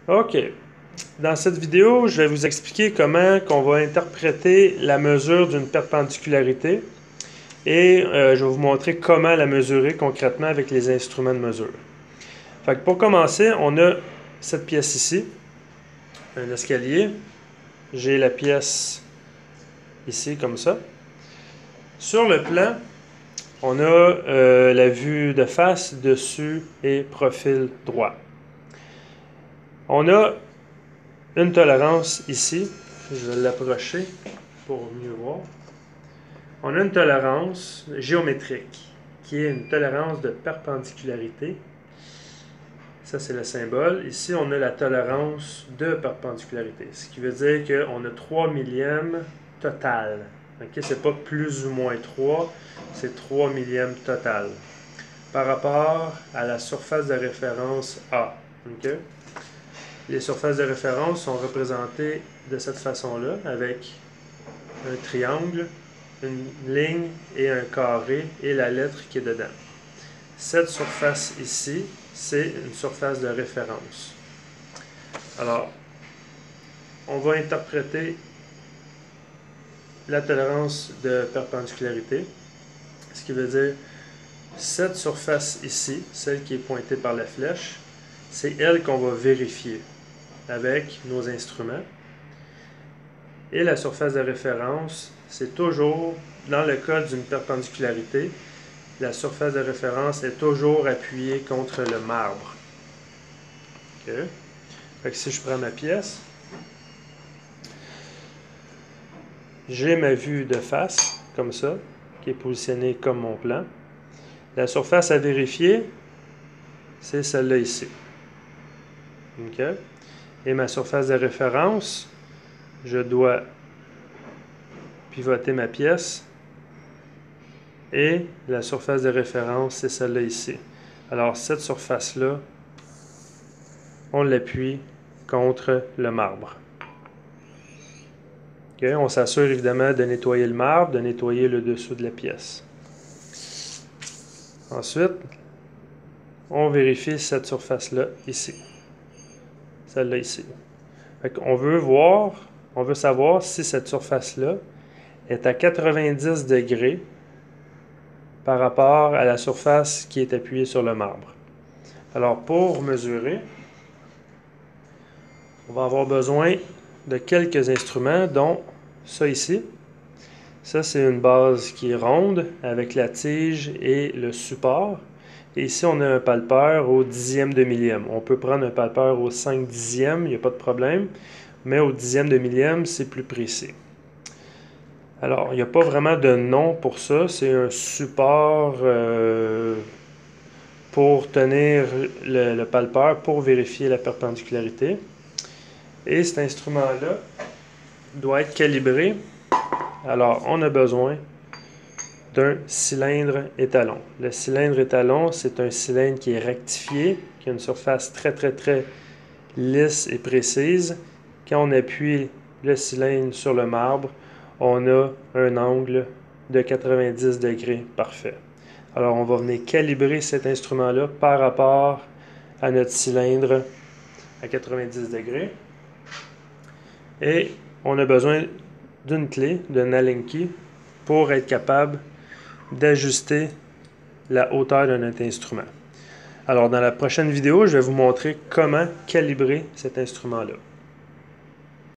OK. Dans cette vidéo, je vais vous expliquer comment on va interpréter la mesure d'une perpendicularité et je vais vous montrer comment la mesurer concrètement avec les instruments de mesure. Fait que pour commencer, on a cette pièce ici, un escalier. J'ai la pièce ici comme ça. Sur le plan, on a la vue de face, dessus et profil droit. On a une tolérance ici. Je vais l'approcher pour mieux voir. On a une tolérance géométrique qui est une tolérance de perpendicularité. Ça, c'est le symbole. Ici, on a la tolérance de perpendicularité, ce qui veut dire qu'on a 3 millièmes total. Okay? Ce n'est pas plus ou moins 3, c'est 3 millièmes total par rapport à la surface de référence A. Okay? Les surfaces de référence sont représentées de cette façon-là, avec un triangle, une ligne et un carré et la lettre qui est dedans. Cette surface ici, c'est une surface de référence. Alors, on va interpréter la tolérance de perpendicularité, ce qui veut dire cette surface ici, celle qui est pointée par la flèche, c'est elle qu'on va vérifier avec nos instruments. Et la surface de référence, c'est toujours, dans le cas d'une perpendicularité, la surface de référence est toujours appuyée contre le marbre. Okay. Fait que si je prends ma pièce, j'ai ma vue de face, comme ça, qui est positionnée comme mon plan. La surface à vérifier, c'est celle-là ici. Okay. Et ma surface de référence, je dois pivoter ma pièce. Et la surface de référence, c'est celle-là ici. Alors, cette surface-là, on l'appuie contre le marbre. Okay. On s'assure évidemment de nettoyer le marbre, de nettoyer le dessous de la pièce. Ensuite, on vérifie cette surface-là ici. Celle-là ici. On veut savoir si cette surface-là est à 90 degrés par rapport à la surface qui est appuyée sur le marbre. Alors, pour mesurer, on va avoir besoin de quelques instruments, dont ça ici. Ça, c'est une base qui est ronde avec la tige et le support. Et ici, on a un palpeur au dixième de millième. On peut prendre un palpeur au 5 dixièmes, il n'y a pas de problème. Mais au dixième de millième, c'est plus précis. Alors, il n'y a pas vraiment de nom pour ça. C'est un support pour tenir le palpeur pour vérifier la perpendicularité. Et cet instrument-là doit être calibré. Alors, on a besoin d'un cylindre étalon. Le cylindre étalon, c'est un cylindre qui est rectifié, qui a une surface très lisse et précise. Quand on appuie le cylindre sur le marbre, on a un angle de 90 degrés parfait. Alors, on va venir calibrer cet instrument-là par rapport à notre cylindre à 90 degrés. Et on a besoin d'une clé, d'un Allen key, pour être capable d'ajuster la hauteur de notre instrument. Alors, dans la prochaine vidéo, je vais vous montrer comment calibrer cet instrument-là.